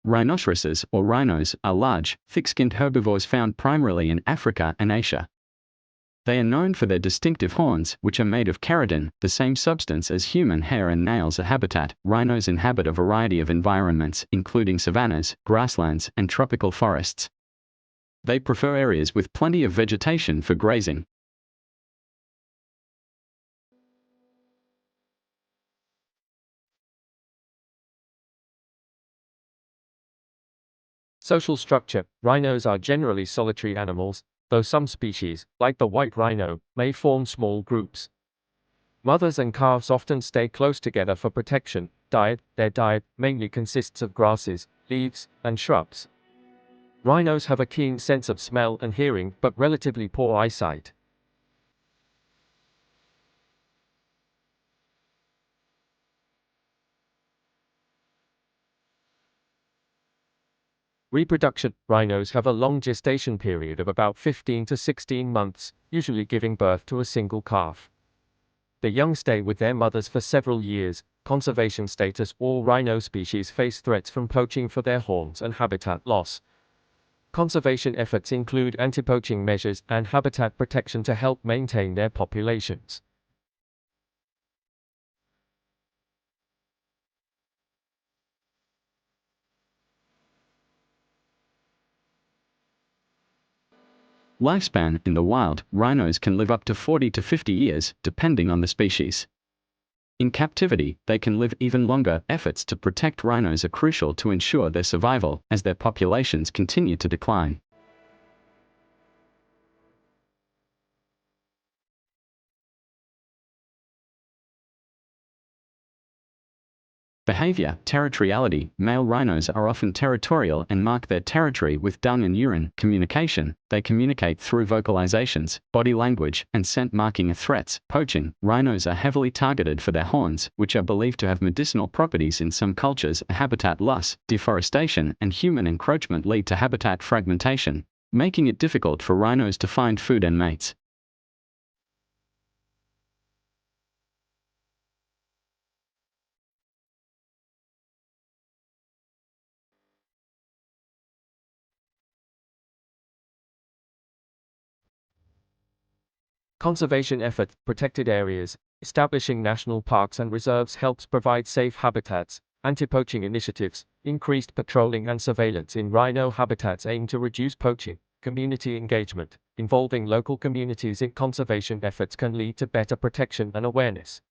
Rhinoceroses, or rhinos, are large, thick-skinned herbivores found primarily in Africa and Asia. They are known for their distinctive horns, which are made of keratin, the same substance as human hair and nails. A habitat. Rhinos inhabit a variety of environments, including savannas, grasslands, and tropical forests. They prefer areas with plenty of vegetation for grazing. Social structure. Rhinos are generally solitary animals, though some species, like the white rhino, may form small groups. Mothers and calves often stay close together for protection. Diet. Their diet mainly consists of grasses, leaves, and shrubs. Rhinos have a keen sense of smell and hearing, but relatively poor eyesight. Reproduction. Rhinos have a long gestation period of about 15 to 16 months, usually giving birth to a single calf. The young stay with their mothers for several years. Conservation status. All rhino species face threats from poaching for their horns and habitat loss. Conservation efforts include anti-poaching measures and habitat protection to help maintain their populations. Lifespan. In the wild, rhinos can live up to 40 to 50 years, depending on the species. In captivity, they can live even longer. Efforts to protect rhinos are crucial to ensure their survival, as their populations continue to decline. Behavior. Territoriality. Male rhinos are often territorial and mark their territory with dung and urine. Communication. They communicate through vocalizations, body language, and scent marking threats. Poaching. Rhinos are heavily targeted for their horns, which are believed to have medicinal properties in some cultures. Habitat loss. Deforestation and human encroachment lead to habitat fragmentation, making it difficult for rhinos to find food and mates. Conservation efforts. Protected areas. Establishing national parks and reserves helps provide safe habitats. Anti-poaching initiatives. Increased patrolling and surveillance in rhino habitats aim to reduce poaching. Community engagement. Involving local communities in conservation efforts can lead to better protection and awareness.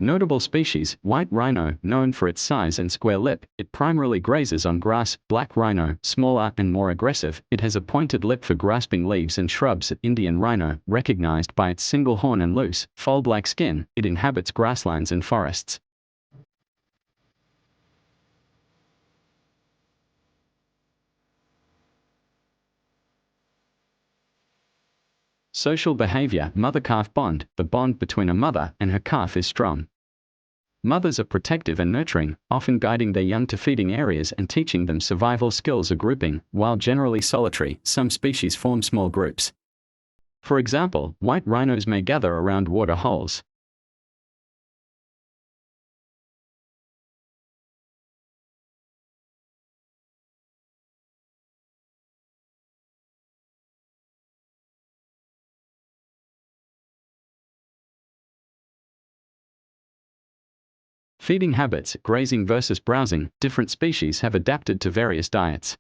Notable species. White rhino, known for its size and square lip, it primarily grazes on grass. Black rhino, smaller and more aggressive, it has a pointed lip for grasping leaves and shrubs. Indian rhino, recognized by its single horn and loose, fold-like skin, it inhabits grasslands and forests. Social behavior. Mother-calf bond. The bond between a mother and her calf is strong. Mothers are protective and nurturing, often guiding their young to feeding areas and teaching them survival skills. Grouping. While generally solitary, some species form small groups. For example, white rhinos may gather around water holes. Feeding habits. Grazing versus browsing. Different species have adapted to various diets.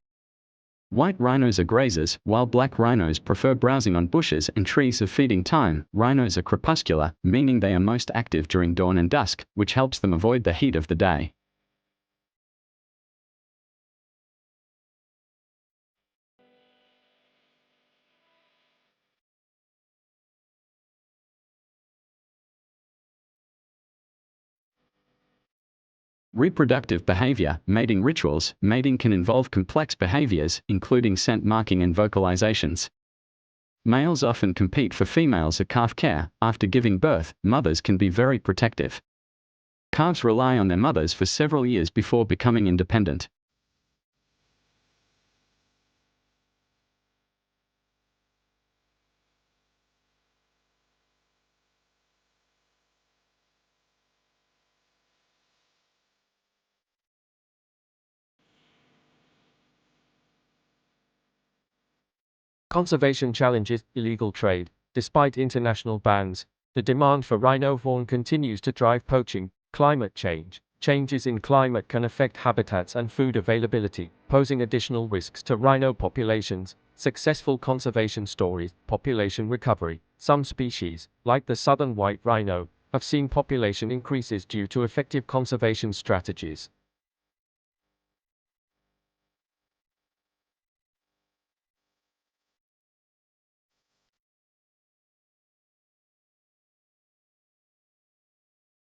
White rhinos are grazers, while black rhinos prefer browsing on bushes and trees. Of feeding time. Rhinos are crepuscular, meaning they are most active during dawn and dusk, which helps them avoid the heat of the day. Reproductive behavior. Mating rituals. Mating can involve complex behaviors, including scent marking and vocalizations. Males often compete for females at calf care. After giving birth, mothers can be very protective. Calves rely on their mothers for several years before becoming independent. Conservation challenges illegal trade. Despite international bans, the demand for rhino horn continues to drive poaching. Climate change. Changes in climate can affect habitats and food availability, posing additional risks to rhino populations. Successful conservation stories. Population recovery. Some species, like the southern white rhino, have seen population increases due to effective conservation strategies.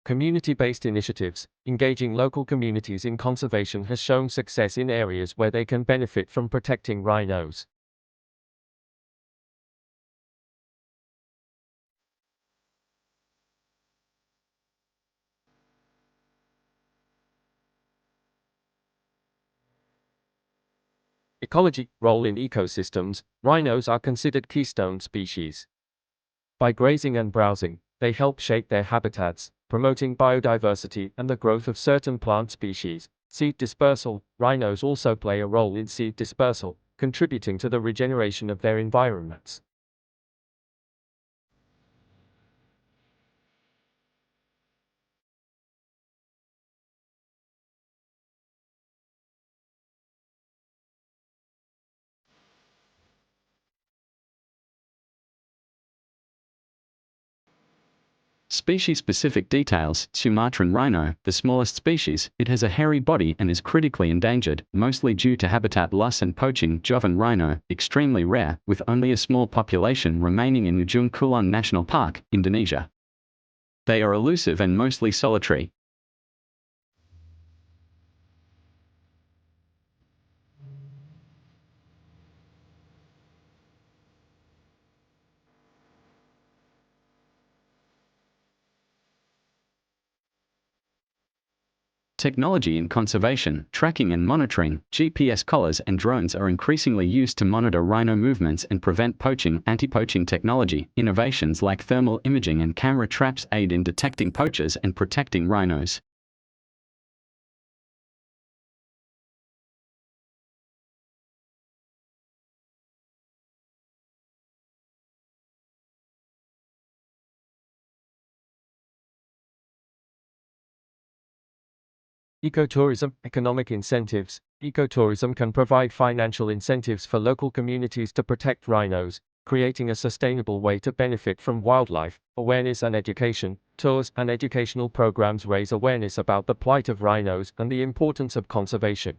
Community-based initiatives. Engaging local communities in conservation has shown success in areas where they can benefit from protecting rhinos. Ecology. Role in ecosystems. Rhinos are considered keystone species. By grazing and browsing, they help shape their habitats, promoting biodiversity and the growth of certain plant species. Seed dispersal. Rhinos also play a role in seed dispersal, contributing to the regeneration of their environments. Species-specific details. Sumatran rhino, the smallest species, it has a hairy body and is critically endangered, mostly due to habitat loss and poaching. Jovan rhino, extremely rare, with only a small population remaining in Ujung Kulon National Park, Indonesia. They are elusive and mostly solitary. Technology in conservation, tracking and monitoring. GPS collars and drones are increasingly used to monitor rhino movements and prevent poaching. Anti-poaching technology. Innovations like thermal imaging and camera traps aid in detecting poachers and protecting rhinos. Ecotourism. Economic incentives. Ecotourism can provide financial incentives for local communities to protect rhinos, creating a sustainable way to benefit from wildlife. Awareness and education. Tours and educational programs raise awareness about the plight of rhinos and the importance of conservation.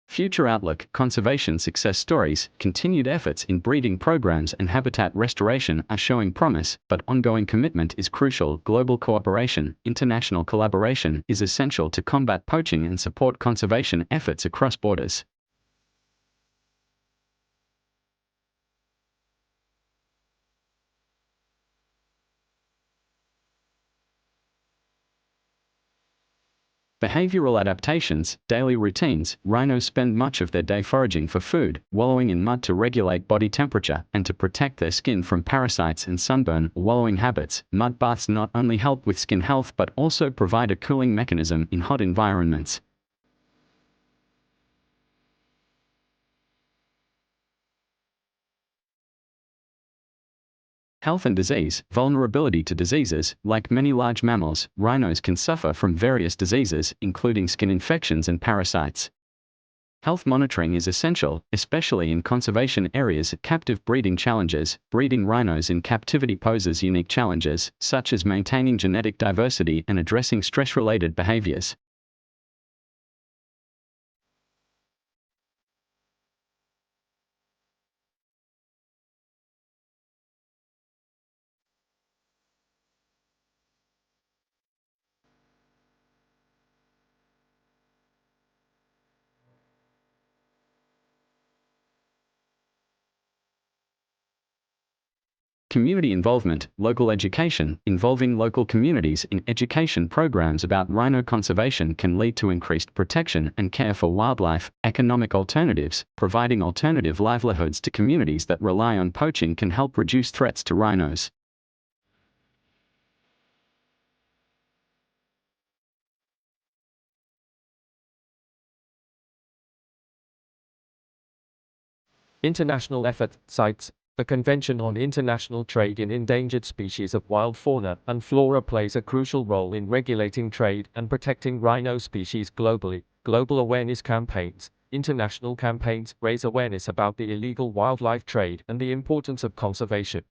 Future outlook. Conservation success stories. Continued efforts in breeding programs and habitat restoration are showing promise, but ongoing commitment is crucial. Global cooperation. International collaboration is essential to combat poaching and support conservation efforts across borders. Behavioral adaptations. Daily routines. Rhinos spend much of their day foraging for food, wallowing in mud to regulate body temperature, and to protect their skin from parasites and sunburn. Wallowing habits. Mud baths not only help with skin health but also provide a cooling mechanism in hot environments. Health and disease. Vulnerability to diseases. Like many large mammals, rhinos can suffer from various diseases, including skin infections and parasites. Health monitoring is essential, especially in conservation areas. Captive breeding challenges. Breeding rhinos in captivity poses unique challenges, such as maintaining genetic diversity and addressing stress-related behaviors. Community involvement, local education. Involving local communities in education programs about rhino conservation can lead to increased protection and care for wildlife. Economic alternatives. Providing alternative livelihoods to communities that rely on poaching can help reduce threats to rhinos. International effort cites the Convention on International Trade in Endangered Species of Wild Fauna and Flora plays a crucial role in regulating trade and protecting rhino species globally. Global awareness campaigns. International campaigns raise awareness about the illegal wildlife trade and the importance of conservation.